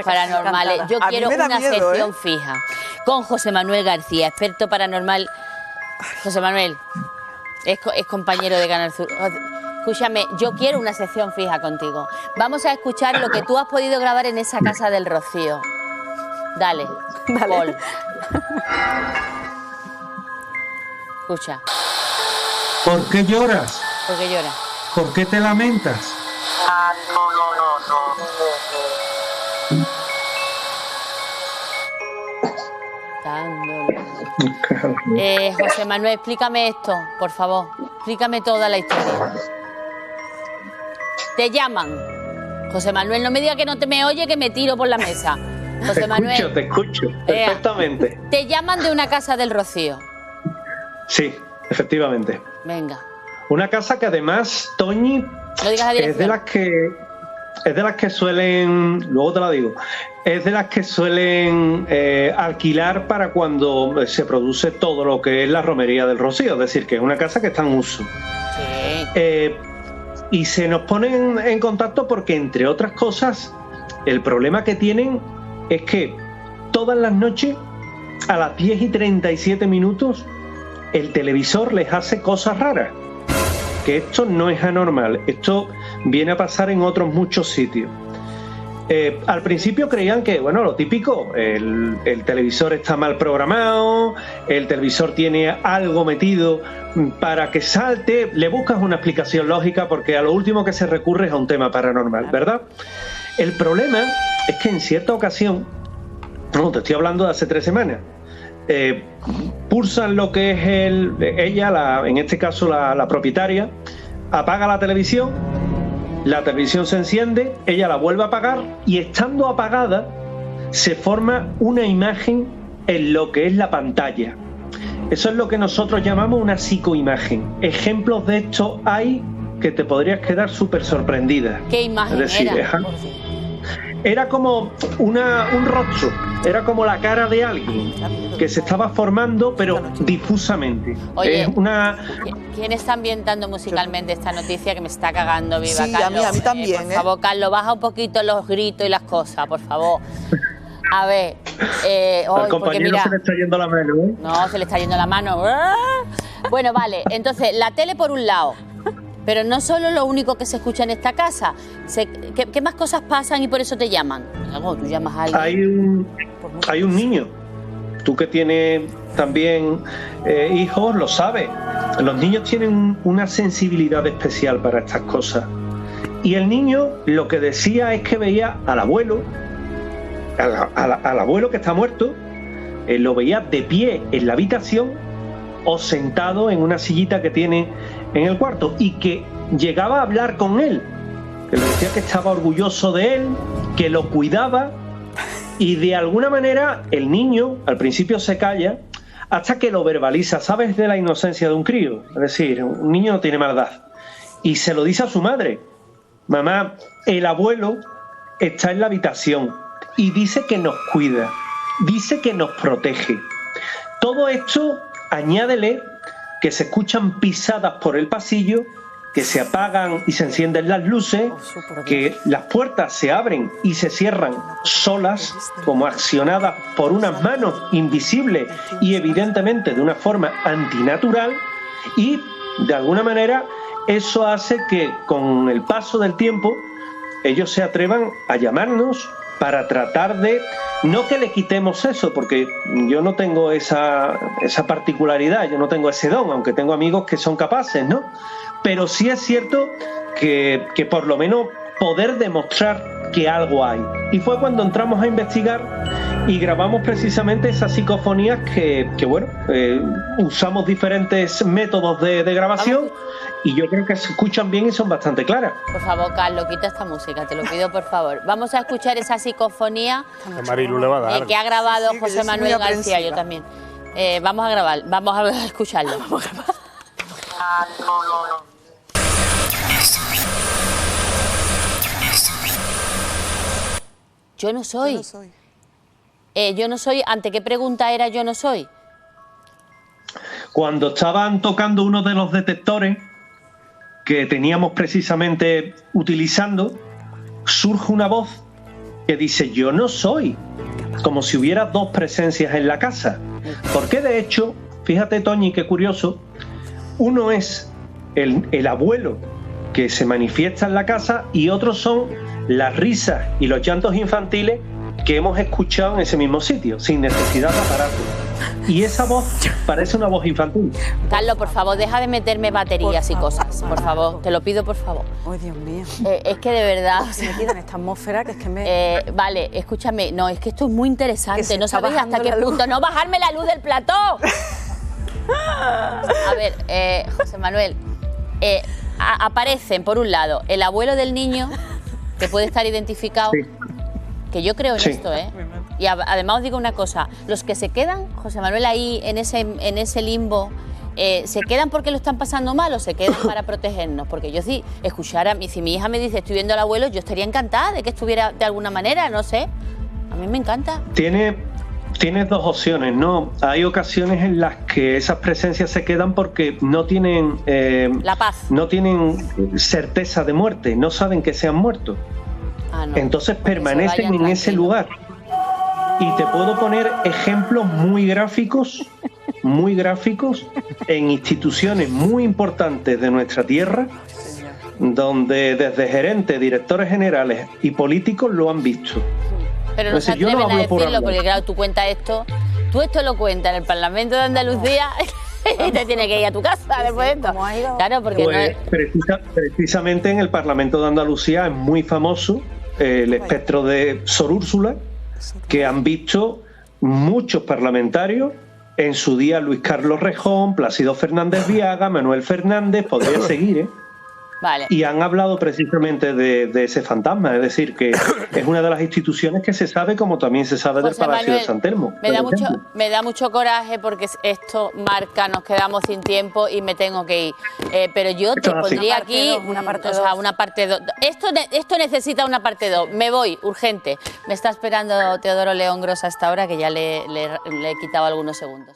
Paranormales. Yo quiero una sección fija con José Manuel García, experto paranormal. José Manuel, es compañero de Canal Sur. Escúchame, yo quiero una sección fija contigo. Vamos a escuchar lo que tú has podido grabar en esa casa del Rocío. Dale, Paul. Escucha. ¿Por qué lloras? ¿Por qué lloras? ¿Por qué te lamentas? José Manuel, explícame esto, por favor. Explícame toda la historia. Te llaman. José Manuel, no me digas que no te me oye, que me tiro por la mesa. José Manuel. Te escucho, perfectamente. Te llaman de una casa del Rocío. Sí, efectivamente. Venga. Una casa que además, Toñi, no digas la dirección. Es de las que suelen, luego te la digo, es de las que suelen alquilar para cuando se produce todo lo que es la romería del Rocío, es decir, que es una casa que está en uso. Sí. Y se nos ponen en contacto porque, entre otras cosas, el problema que tienen es que todas las noches, a las 10:37, el televisor les hace cosas raras. Que esto no es anormal, esto viene a pasar en otros muchos sitios. Al principio creían que, bueno, lo típico, el televisor está mal programado, el televisor tiene algo metido para que salte, le buscas una explicación lógica porque a lo último que se recurre es a un tema paranormal, ¿verdad? El problema es que en cierta ocasión, no, te estoy hablando de hace 3 semanas, pulsan lo que es ella, en este caso la propietaria, apaga la televisión se enciende, ella la vuelve a apagar y estando apagada se forma una imagen en lo que es la pantalla. Eso es lo que nosotros llamamos una psicoimagen. Ejemplos de esto hay que te podrías quedar súper sorprendida. ¿Qué imagen es decir, era? Era como un rostro, era como la cara de alguien que se estaba formando, pero difusamente. Oye, ¿quién está ambientando musicalmente esta noticia que me está cagando viva, sí, Carlos? a mí también. Por favor, Carlos, baja un poquito los gritos y las cosas, por favor. A ver, al compañero mira, se le está yendo la mano, ¿eh? No, se le está yendo la mano. Bueno, vale, entonces, la tele por un lado. Pero no solo lo único que se escucha en esta casa. ¿Qué más cosas pasan y por eso te llaman? ¿Tú llamas a alguien? Hay un niño. Tú que tienes también hijos, lo sabes. Los niños tienen una sensibilidad especial para estas cosas. Y el niño lo que decía es que veía al abuelo, al abuelo que está muerto, lo veía de pie en la habitación o sentado en una sillita que tiene en el cuarto y que llegaba a hablar con él, que le decía que estaba orgulloso de él, que lo cuidaba y de alguna manera el niño al principio se calla hasta que lo verbaliza. ¿Sabes de la inocencia de un crío? Es decir, un niño no tiene maldad y se lo dice a su madre: mamá, el abuelo está en la habitación y dice que nos cuida, dice que nos protege. Todo esto añádele que se escuchan pisadas por el pasillo, que se apagan y se encienden las luces, que las puertas se abren y se cierran solas, como accionadas por unas manos invisibles y evidentemente de una forma antinatural, y de alguna manera eso hace que con el paso del tiempo ellos se atrevan a llamarnos para tratar de, no que le quitemos eso, porque yo no tengo esa particularidad, yo no tengo ese don, aunque tengo amigos que son capaces, ¿no? Pero sí es cierto que por lo menos poder demostrar que algo hay. Y fue cuando entramos a investigar y grabamos precisamente esas psicofonías que bueno, usamos diferentes métodos de grabación y yo creo que se escuchan bien y son bastante claras. Por favor, Carlos, quita esta música, te lo pido por favor. Vamos a escuchar esa psicofonía Marilu le va a dar. Que ha grabado Sí, José Manuel García, yo también. Vamos a grabar, vamos a escucharlo. Vamos a grabar. Yo no soy. Yo no soy. ¿Ante qué pregunta era yo no soy? Cuando estaban tocando uno de los detectores que teníamos precisamente utilizando, surge una voz que dice yo no soy, como si hubiera dos presencias en la casa. Porque de hecho, fíjate Toñi, qué curioso, uno es el abuelo que se manifiesta en la casa y otros son las risas y los llantos infantiles que hemos escuchado en ese mismo sitio, sin necesidad de aparato. Y esa voz parece una voz infantil. Carlos, por favor, deja de meterme baterías y cosas, por favor, te lo pido, por favor. Ay, Dios mío. Es que de verdad... Se metida en esta atmósfera que es que me... vale, escúchame, no, es que esto es muy interesante, no sabéis hasta qué luz. punto... ¡No bajarme la luz del plató! A ver, José Manuel, aparecen, por un lado, el abuelo del niño, que puede estar identificado, Sí. que yo creo en Sí. esto, ¿eh? Y además os digo una cosa, los que se quedan, José Manuel, ahí en ese limbo, ¿se quedan porque lo están pasando mal o se quedan para protegernos? Porque yo sí, si mi hija me dice estoy viendo al abuelo, yo estaría encantada de que estuviera de alguna manera, no sé, a mí me encanta. Tienes dos opciones, ¿no? Hay ocasiones en las que esas presencias se quedan porque no tienen La paz. no tienen certeza de muerte, no saben que se han muerto. Ah, no. Entonces Porque se permanecen vayan en ese tranquilos. lugar. Y te puedo poner ejemplos muy gráficos en instituciones muy importantes de nuestra tierra, donde desde gerentes, directores generales y políticos lo han visto. Pero no se Yo no atreven a hablo por decirlo hablar. porque claro, tú esto lo cuentas en el Parlamento de Andalucía y te tienes que ir a tu casa después de esto. ¿cómo ha ido? Claro, porque no es... Precisamente en el Parlamento de Andalucía es muy famoso el espectro de Sor Úrsula, que han visto muchos parlamentarios, en su día Luis Carlos Rejón, Plácido Fernández Viaga, Manuel Fernández, podría seguir, ¿eh? Vale. Y han hablado precisamente de ese fantasma, es decir, que es una de las instituciones que se sabe, como también se sabe del José Palacio Manuel, de San Telmo. me da mucho coraje porque esto marca, nos quedamos sin tiempo y me tengo que ir. Pero yo te Esto es así. pondría aquí Una parte o sea, dos. una parte 2. Esto necesita una parte 2. Me voy, urgente. Me está esperando Teodoro León Gros a esta hora, que ya le he quitado algunos segundos.